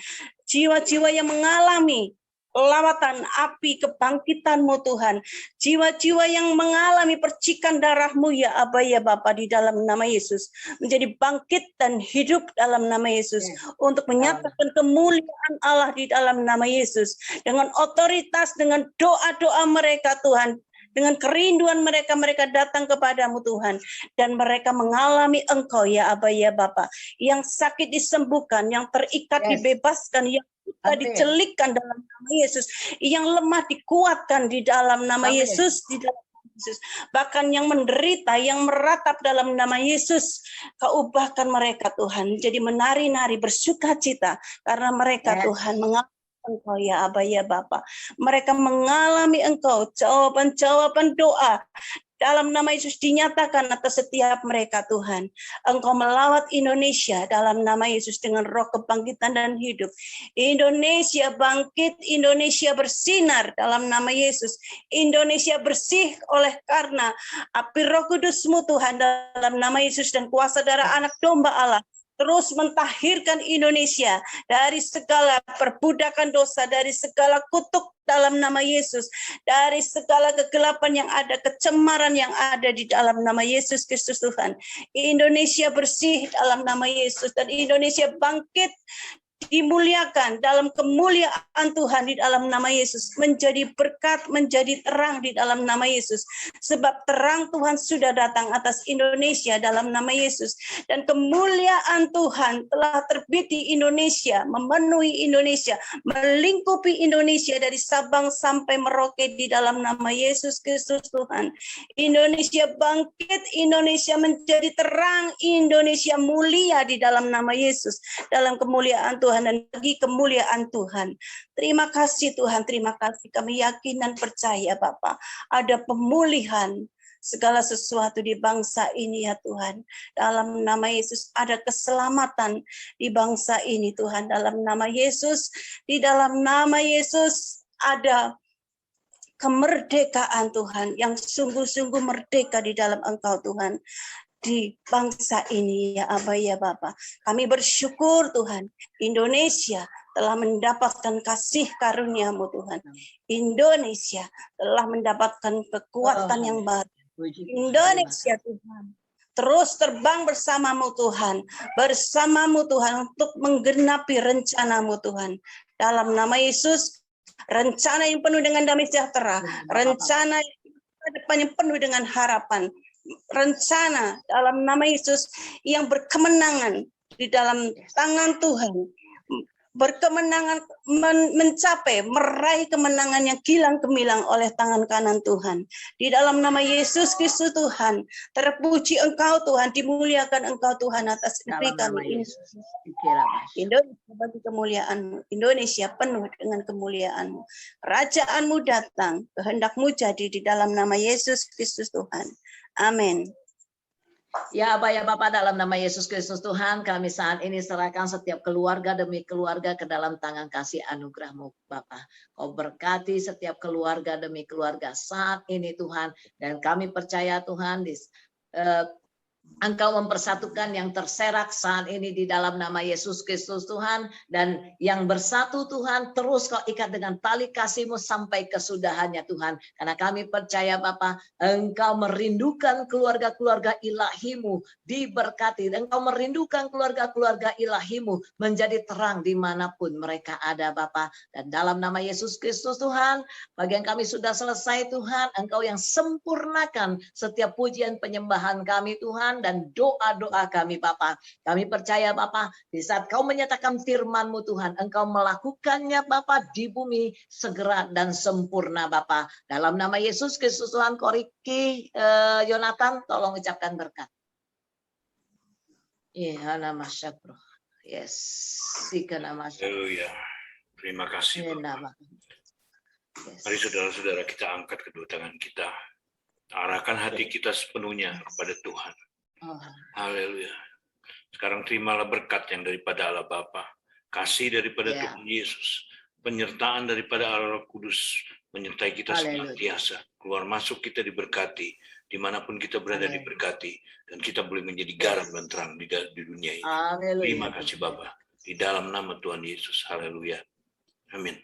[SPEAKER 7] jiwa-jiwa yang mengalami lawatan api kebangkitan-Mu Tuhan, jiwa-jiwa yang mengalami percikan darah-Mu ya Aba ya Bapa di dalam nama Yesus, menjadi bangkit dan hidup dalam nama Yesus, untuk menyatakan kemuliaan Allah di dalam nama Yesus, dengan otoritas, dengan doa-doa mereka Tuhan, dengan kerinduan mereka, mereka datang kepadamu Tuhan, dan mereka mengalami Engkau ya Aba ya Bapa, yang sakit disembuhkan, yang terikat dibebaskan, yang dicelikkan dalam nama Yesus, yang lemah dikuatkan di dalam nama Yesus, di dalam Yesus. Bahkan yang menderita, yang meratap dalam nama Yesus, Kau ubahkan mereka Tuhan menjadi menari-nari bersukacita karena mereka Tuhan mengalami Engkau ya Aba ya Bapa. Mereka mengalami Engkau, jawaban-jawaban doa dalam nama Yesus dinyatakan atas setiap mereka Tuhan. Engkau melawat Indonesia dalam nama Yesus dengan roh kebangkitan dan hidup. Indonesia bangkit, Indonesia bersinar dalam nama Yesus. Indonesia bersih oleh karena api Roh Kudus-Mu Tuhan dalam nama Yesus, dan kuasa darah Anak Domba Allah terus mentahirkan Indonesia dari segala perbudakan dosa, dari segala kutuk dalam nama Yesus, dari segala kegelapan yang ada, kecemaran yang ada di dalam nama Yesus Kristus Tuhan. Indonesia bersih dalam nama Yesus, dan Indonesia bangkit, dimuliakan dalam kemuliaan Tuhan di dalam nama Yesus, menjadi berkat, menjadi terang di dalam nama Yesus, sebab terang Tuhan sudah datang atas Indonesia dalam nama Yesus, dan kemuliaan Tuhan telah terbit di Indonesia, memenuhi Indonesia, melingkupi Indonesia dari Sabang sampai Merauke di dalam nama Yesus Kristus Tuhan. Indonesia bangkit, Indonesia menjadi terang, Indonesia mulia di dalam nama Yesus, dalam kemuliaan Tuhan dan bagi kemuliaan Tuhan. Terima kasih Tuhan, terima kasih. Kami yakin dan percaya Bapa, ada pemulihan segala sesuatu di bangsa ini ya Tuhan. Dalam nama Yesus ada keselamatan di bangsa ini Tuhan. Dalam nama Yesus, di dalam nama Yesus ada kemerdekaan Tuhan, yang sungguh-sungguh merdeka di dalam Engkau Tuhan. Di bangsa ini ya Aba ya Bapa, kami bersyukur Tuhan, Indonesia telah mendapatkan kasih karunia-Mu Tuhan. Indonesia telah mendapatkan kekuatan yang baru. Indonesia Tuhan terus terbang bersama-Mu Tuhan, bersama-Mu Tuhan untuk menggenapi rencana-Mu Tuhan. Dalam nama Yesus, rencana yang penuh dengan damai sejahtera, rencana yang penuh dengan harapan, rencana dalam nama Yesus yang berkemenangan di dalam tangan Tuhan, berkemenangan mencapai, meraih kemenangan yang kilang gemilang oleh tangan kanan Tuhan. Di dalam nama Yesus Kristus Tuhan, terpuji Engkau Tuhan, dimuliakan Engkau Tuhan atas negeri kami ini. Indonesia bagi kemuliaan-Mu, Indonesia penuh dengan kemuliaan-Mu. Kerajaan-Mu datang, kehendak-Mu jadi di dalam nama Yesus Kristus Tuhan. Amin.
[SPEAKER 3] Ya Aba ya Bapa, dalam nama Yesus Kristus Tuhan, kami saat ini serahkan setiap keluarga demi keluarga ke dalam tangan kasih anugerah-Mu Bapa. Kau berkati setiap keluarga demi keluarga saat ini Tuhan, dan kami percaya Tuhan Engkau mempersatukan yang terserak saat ini di dalam nama Yesus Kristus Tuhan, dan yang bersatu Tuhan terus Kau ikat dengan tali kasih-Mu sampai kesudahannya Tuhan, karena kami percaya Bapa, Engkau merindukan keluarga-keluarga ilahi-Mu diberkati, dan Engkau merindukan keluarga-keluarga ilahi-Mu menjadi terang dimanapun mereka ada Bapa. Dan dalam nama Yesus Kristus Tuhan, bagian kami sudah selesai Tuhan, Engkau yang sempurnakan setiap pujian penyembahan kami Tuhan, dan doa-doa kami Bapa. Kami percaya Bapa, di saat Kau menyatakan firman-Mu Tuhan, Engkau melakukannya Bapa di bumi segera dan sempurna Bapa. Dalam nama Yesus Kristus Tuhan, Koriki Yonatan, tolong ucapkan berkat. Iya, nama syakro. Yes, nama syakro.
[SPEAKER 8] Haleluya. Terima kasih Bapak.
[SPEAKER 3] Yes.
[SPEAKER 8] Mari saudara-saudara kita angkat kedua tangan kita. Arahkan hati kita sepenuhnya kepada Tuhan. Haleluya. Sekarang terimalah berkat yang daripada Allah Bapa, kasih daripada
[SPEAKER 3] Ya.
[SPEAKER 8] Tuhan Yesus, penyertaan daripada Allah Roh Kudus, menyertai kita
[SPEAKER 3] Haleluya.
[SPEAKER 8] senantiasa. Keluar masuk kita diberkati, dimanapun kita berada
[SPEAKER 3] Amin.
[SPEAKER 8] diberkati, dan kita boleh menjadi garam dan terang di dunia ini.
[SPEAKER 3] Haleluya.
[SPEAKER 8] Terima kasih Bapa. Di dalam nama Tuhan Yesus. Haleluya. Amin.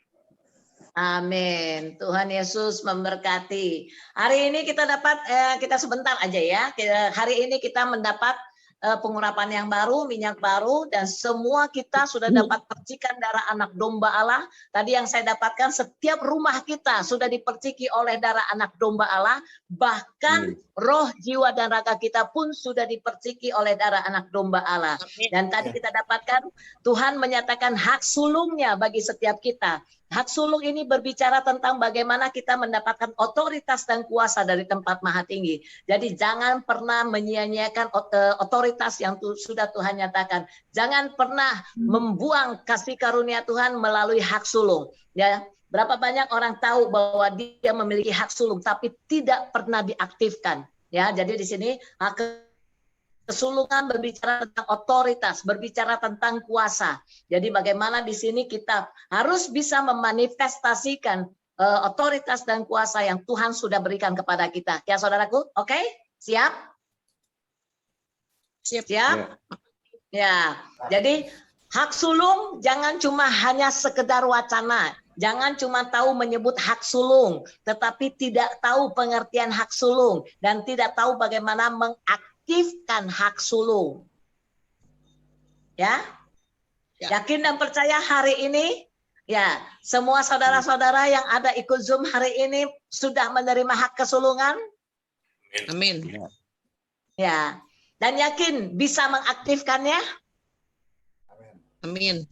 [SPEAKER 3] Amin. Tuhan Yesus memberkati. Hari ini kita dapat, kita sebentar aja ya. Hari ini kita mendapat pengurapan yang baru, minyak baru, dan semua kita sudah dapat percikan darah anak domba Allah. Tadi yang saya dapatkan, setiap rumah kita sudah diperciki oleh darah anak domba Allah. Bahkan roh, jiwa, dan raga kita pun sudah diperciki oleh darah anak domba Allah. Dan tadi kita dapatkan, Tuhan menyatakan hak sulungnya bagi setiap kita. Hak sulung ini berbicara tentang bagaimana kita mendapatkan otoritas dan kuasa dari tempat maha tinggi. Jadi jangan pernah menyia-nyiakan otoritas yang sudah Tuhan nyatakan. Jangan pernah membuang kasih karunia Tuhan melalui hak sulung. Ya, berapa banyak orang tahu bahwa dia memiliki hak sulung tapi tidak pernah diaktifkan. Ya, jadi di sini hak kesulungan berbicara tentang otoritas, berbicara tentang kuasa. Jadi bagaimana di sini kita harus bisa memanifestasikan otoritas dan kuasa yang Tuhan sudah berikan kepada kita. Ya saudaraku, oke? Siap?
[SPEAKER 6] Siap.
[SPEAKER 3] Siap? Ya, jadi hak sulung jangan cuma hanya sekedar wacana. Jangan cuma tahu menyebut hak sulung, tetapi tidak tahu pengertian hak sulung dan tidak tahu bagaimana mengaktifkan hak sulung. Ya? Yakin dan percaya hari ini, ya, semua saudara-saudara yang ada ikut Zoom hari ini sudah menerima hak kesulungan?
[SPEAKER 6] Amin.
[SPEAKER 3] Ya. Dan yakin bisa mengaktifkannya?
[SPEAKER 6] Amin.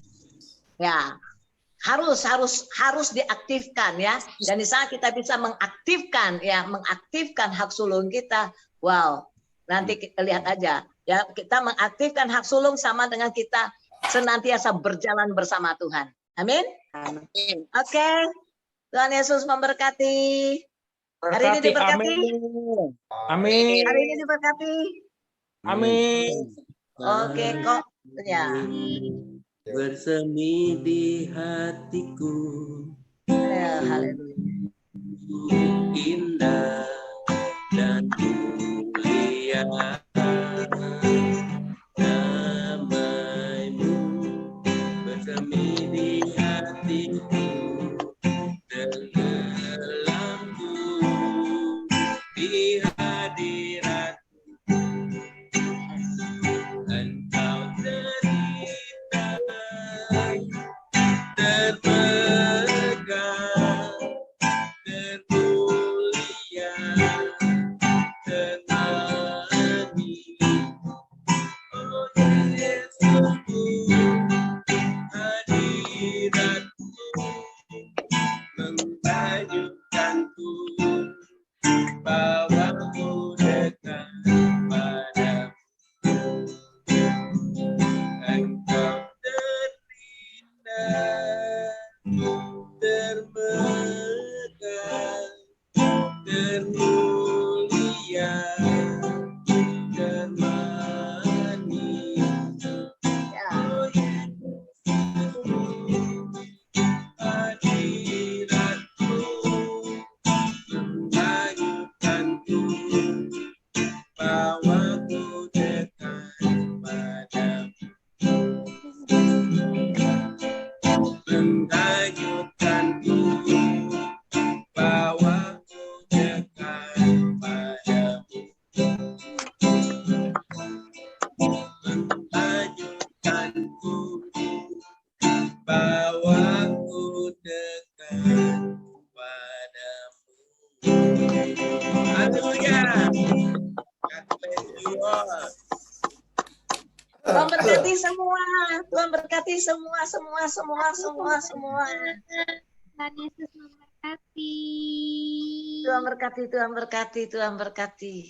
[SPEAKER 3] Ya. Harus diaktifkan ya. Dan di sana kita bisa mengaktifkan hak sulung kita. Wow. Nanti kita lihat aja ya, kita mengaktifkan hak sulung sama dengan kita senantiasa berjalan bersama Tuhan. Amin.
[SPEAKER 6] Amin.
[SPEAKER 3] Oke. Tuhan Yesus memberkati. Hari ini diberkati.
[SPEAKER 1] Amin.
[SPEAKER 3] Hari ini diberkati.
[SPEAKER 1] Amin.
[SPEAKER 3] Oke kok. Ya.
[SPEAKER 5] Bersemi di hatiku,
[SPEAKER 3] Haleluya.
[SPEAKER 5] indah dan mulia nama-Mu, bersemi di hatiku, tenggelamku di hadirat Engkau cerita termegah, termulia, termanis. Oh Yesusku, hadiratmu menghanyutkanku, bawaku dekat padamu. Engkau terindah, termegah, termulia, termanis. Oh Yesusku, hadiratmu menghanyutkanku, bawaku dekat padamu. Menghanyutkanku, bawaku dekat padamu. Menghanyutkanku, bawaku dekat padamu. Haleluya. God bless you all.
[SPEAKER 3] Tuhan berkati semua. Tuhan berkati semua.
[SPEAKER 2] Tuhan Yesus memberkati.
[SPEAKER 3] Tuhan berkati.